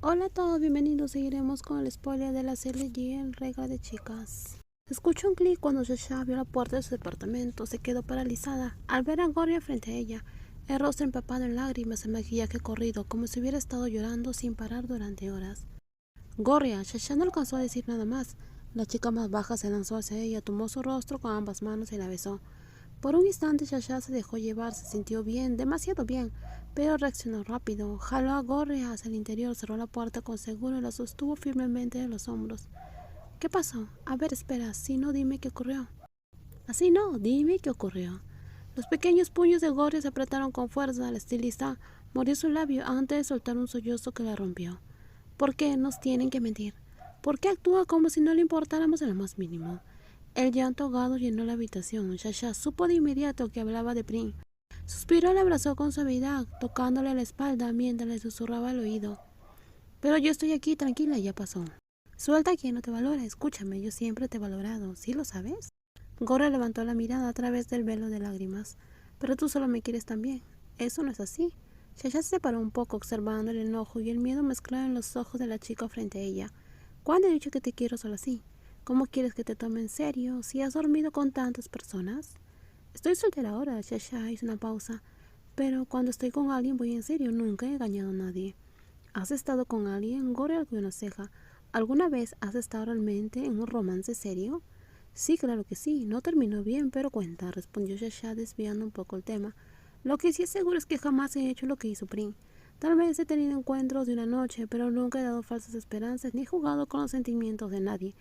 Hola a todos, bienvenidos. Seguiremos con el spoiler de la serie G, Regla de Chicas. Escuchó un clic cuando Shasha abrió la puerta de su departamento. Se quedó paralizada al ver a Goria frente a ella, el rostro empapado en lágrimas, el maquillaje corrido, como si hubiera estado llorando sin parar durante horas. Goria, Shasha no alcanzó a decir nada más. La chica más baja se lanzó hacia ella, tomó su rostro con ambas manos y la besó. Por un instante Shasha se dejó llevar, se sintió bien, demasiado bien, pero reaccionó rápido. Jaló a Gorria hacia el interior, cerró la puerta con seguro y la sostuvo firmemente de los hombros. ¿Qué pasó? A ver, espera, si no, dime qué ocurrió. Así no, dime qué ocurrió. Los pequeños puños de Gorria se apretaron con fuerza. La estilista mordió su labio antes de soltar un sollozo que la rompió. ¿Por qué nos tienen que mentir? ¿Por qué actúa como si no le importáramos en lo más mínimo? El llanto ahogado llenó la habitación. Shasha supo de inmediato que hablaba de Prim. Suspiró y la abrazó con suavidad, tocándole la espalda mientras le susurraba al oído. Pero yo estoy aquí, tranquila, ya pasó. Suelta a quien no te valora, escúchame, yo siempre te he valorado, ¿sí lo sabes? Gorra levantó la mirada a través del velo de lágrimas. Pero tú solo me quieres también. Eso no es así. Shasha se separó un poco observando el enojo y el miedo mezclado en los ojos de la chica frente a ella. ¿Cuándo he dicho que te quiero solo así? ¿Cómo quieres que te tome en serio si has dormido con tantas personas? Estoy soltera ahora, Shasha hizo una pausa. Pero cuando estoy con alguien voy en serio, nunca he engañado a nadie. ¿Has estado con alguien? Gore alzó una ceja. ¿Alguna vez has estado realmente en un romance serio? Sí, claro que sí. No terminó bien, pero cuenta, respondió Shasha desviando un poco el tema. Lo que sí es seguro es que jamás he hecho lo que hizo Prim. Tal vez he tenido encuentros de una noche, pero nunca he dado falsas esperanzas ni he jugado con los sentimientos de nadie,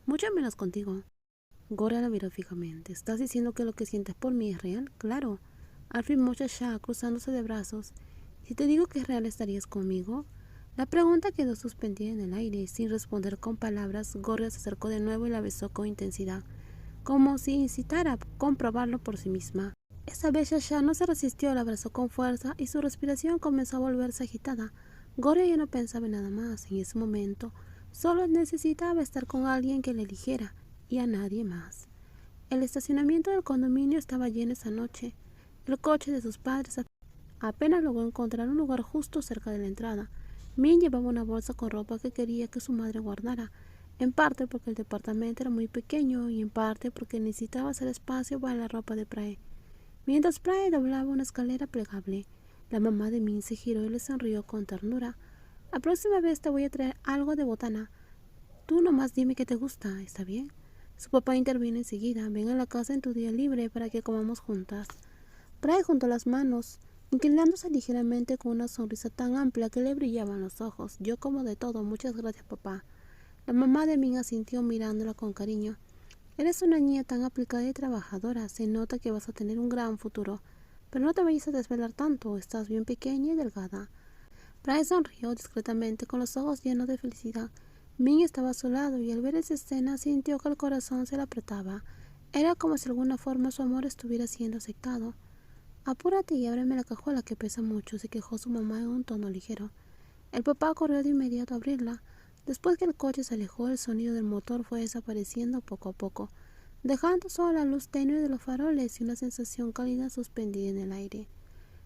mucho menos contigo. Gora la miró fijamente. ¿Estás diciendo que lo que sientes por mí es real? Claro. Afirmó Shasha, cruzándose de brazos. Si te digo que es real, ¿estarías conmigo? La pregunta quedó suspendida en el aire y sin responder con palabras, Gorria se acercó de nuevo y la besó con intensidad, como si incitara a comprobarlo por sí misma. Esa vez Shasha no se resistió, la abrazó con fuerza y su respiración comenzó a volverse agitada. Gorria ya no pensaba en nada más en ese momento, solo necesitaba estar con alguien que le eligiera y a nadie más. El estacionamiento del condominio estaba lleno esa noche. El coche de sus padres apenas logró encontrar un lugar justo cerca de la entrada. Min llevaba una bolsa con ropa que quería que su madre guardara, en parte porque el departamento era muy pequeño y en parte porque necesitaba hacer espacio para la ropa de Prae. Mientras Prae doblaba una escalera plegable, la mamá de Min se giró y le sonrió con ternura. La próxima vez te voy a traer algo de botana. Tú nomás dime qué te gusta, ¿está bien? Su papá intervino enseguida. Ven a la casa en tu día libre para que comamos juntas. Prae juntó las manos, inclinándose ligeramente con una sonrisa tan amplia que le brillaban los ojos. Yo como de todo, muchas gracias, papá. La mamá de Min asintió mirándola con cariño. Eres una niña tan aplicada y trabajadora. Se nota que vas a tener un gran futuro. Pero no te vayas a desvelar tanto. Estás bien pequeña y delgada. Prae sonrió discretamente con los ojos llenos de felicidad. Min estaba a su lado y al ver esa escena sintió que el corazón se le apretaba. Era como si de alguna forma su amor estuviera siendo aceptado. Apúrate y ábreme la cajuela que pesa mucho, se quejó su mamá en un tono ligero. El papá corrió de inmediato a abrirla. Después que el coche se alejó, el sonido del motor fue desapareciendo poco a poco, dejando solo la luz tenue de los faroles y una sensación cálida suspendida en el aire.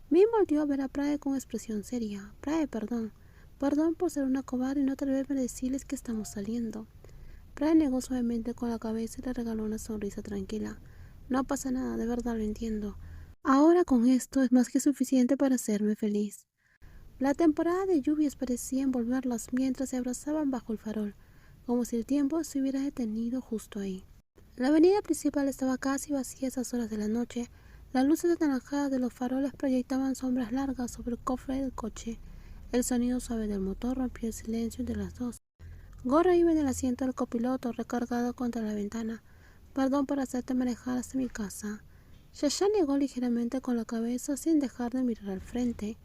Min volvió a ver a Prae con expresión seria. Prae, perdón. Perdón por ser una cobarde y no atreverme a decirles que estamos saliendo. Prae negó suavemente con la cabeza y le regaló una sonrisa tranquila. No pasa nada, de verdad lo entiendo. Ahora con esto es más que suficiente para hacerme feliz. La temporada de lluvias parecía envolverlas mientras se abrazaban bajo el farol, como si el tiempo se hubiera detenido justo ahí. La avenida principal estaba casi vacía a esas horas de la noche. Las luces anaranjadas de los faroles proyectaban sombras largas sobre el cofre del coche. El sonido suave del motor rompió el silencio entre las dos. Gorra iba en el asiento del copiloto, recargado contra la ventana. Perdón por hacerte manejar hasta mi casa. Shasha negó ligeramente con la cabeza sin dejar de mirar al frente.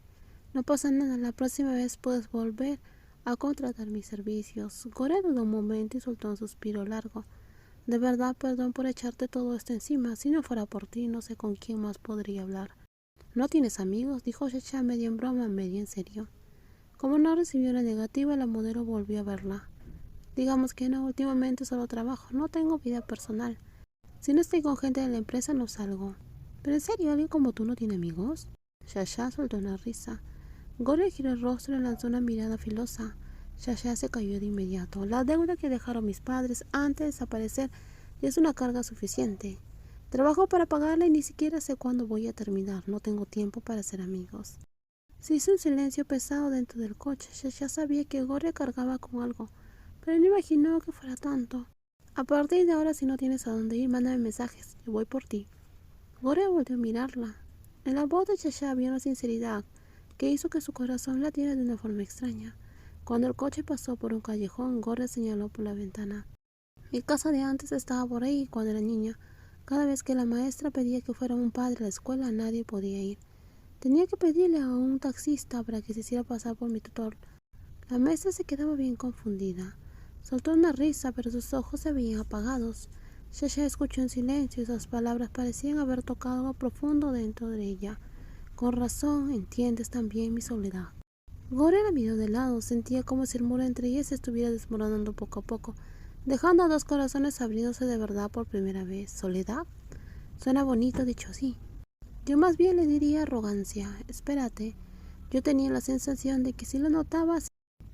No pasa nada, la próxima vez puedes volver a contratar mis servicios. Gorra dudó un momento y soltó un suspiro largo. De verdad, perdón por echarte todo esto encima. Si no fuera por ti, no sé con quién más podría hablar. ¿No tienes amigos?, dijo Shasha medio en broma, medio en serio. Como no recibió la negativa, la modelo volvió a verla. Digamos que no, últimamente solo trabajo, no tengo vida personal. Si no estoy con gente de la empresa, no salgo. ¿Pero en serio, alguien como tú no tiene amigos? Shasha soltó una risa. Gore giró el rostro y le lanzó una mirada filosa. Shasha se cayó de inmediato. La deuda que dejaron mis padres antes de desaparecer ya es una carga suficiente. Trabajo para pagarla y ni siquiera sé cuándo voy a terminar. No tengo tiempo para ser amigos. Se hizo un silencio pesado dentro del coche. Shasha sabía que Gloria cargaba con algo, pero no imaginó que fuera tanto. A partir de ahora, si no tienes a dónde ir, mándame mensajes. Yo voy por ti. Gloria volvió a mirarla. En la voz de Shasha había una sinceridad que hizo que su corazón latiera de una forma extraña. Cuando el coche pasó por un callejón, Gloria señaló por la ventana. Mi casa de antes estaba por ahí cuando era niña. Cada vez que la maestra pedía que fuera un padre a la escuela, nadie podía ir. Tenía que pedirle a un taxista para que se hiciera pasar por mi tutor. La maestra se quedaba bien confundida. Soltó una risa, pero sus ojos se veían apagados. Shasha escuchó en silencio y sus palabras parecían haber tocado algo profundo dentro de ella. Con razón, entiendes también mi soledad. Gloria la miró de lado, sentía como si el muro entre ellas se estuviera desmoronando poco a poco, dejando a dos corazones abriéndose de verdad por primera vez. ¿Soledad? Suena bonito dicho así. Yo más bien le diría arrogancia. Espérate, yo tenía la sensación de que sí lo notabas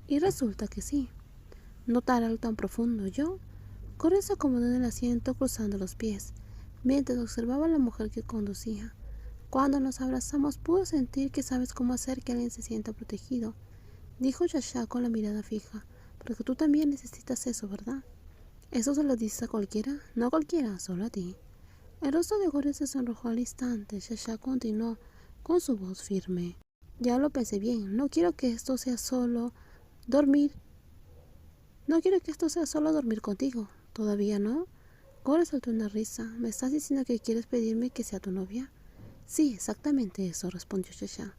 y resulta que sí. Notar algo tan profundo. Yo Gloria se acomodó en el asiento cruzando los pies, mientras observaba a la mujer que conducía. Cuando nos abrazamos pude sentir que sabes cómo hacer que alguien se sienta protegido, dijo Shasha con la mirada fija, porque tú también necesitas eso, ¿verdad? ¿Eso se lo dices a cualquiera? No a cualquiera, solo a ti. El rostro de Gloria se sonrojó al instante. Shasha continuó con su voz firme. Ya lo pensé bien, no quiero que esto sea solo dormir. No quiero que esto sea solo dormir contigo. ¿Todavía no? Gloria soltó una risa. ¿Me estás diciendo que quieres pedirme que sea tu novia? Sí, exactamente eso, respondió Shasha.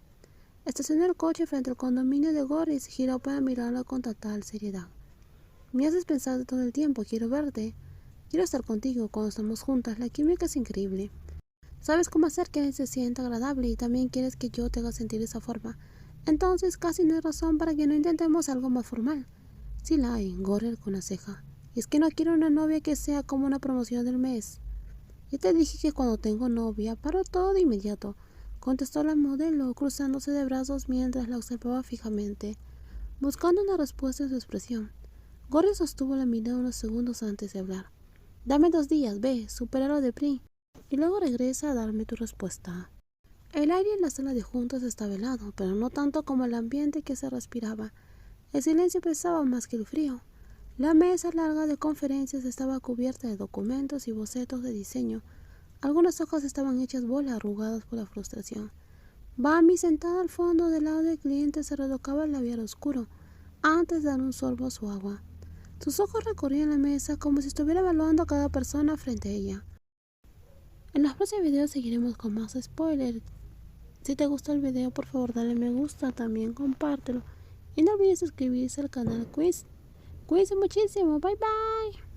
Estacionó el coche frente al condominio de Gloria y se giró para mirarla con total seriedad. Me haces pensar todo el tiempo, quiero verte. Quiero estar contigo cuando estamos juntas, la química es increíble. Sabes cómo hacer que alguien se sienta agradable y también quieres que yo te haga sentir de esa forma. Entonces casi no hay razón para que no intentemos algo más formal. Sí la hay, Gloria con la ceja. Y es que no quiero una novia que sea como una promoción del mes. Ya te dije que cuando tengo novia paro todo de inmediato, contestó la modelo, cruzándose de brazos mientras la observaba fijamente, buscando una respuesta en su expresión. Gloria sostuvo la mirada unos segundos antes de hablar. Dame 2 días, ve, supéralo de PRI, y luego regresa a darme tu respuesta. El aire en la sala de juntas estaba helado, pero no tanto como el ambiente que se respiraba. El silencio pesaba más que el frío. La mesa larga de conferencias estaba cubierta de documentos y bocetos de diseño. Algunas hojas estaban hechas bola, arrugadas por la frustración. Bambi, sentada al fondo del lado del cliente, se retocaba el labial oscuro antes de dar un sorbo a su agua. Sus ojos recorrían la mesa como si estuviera evaluando a cada persona frente a ella. En los próximos videos seguiremos con más spoilers. Si te gustó el video, por favor dale me gusta, también compártelo. Y no olvides suscribirse al canal Quiz. Cuídense muchísimo, bye bye.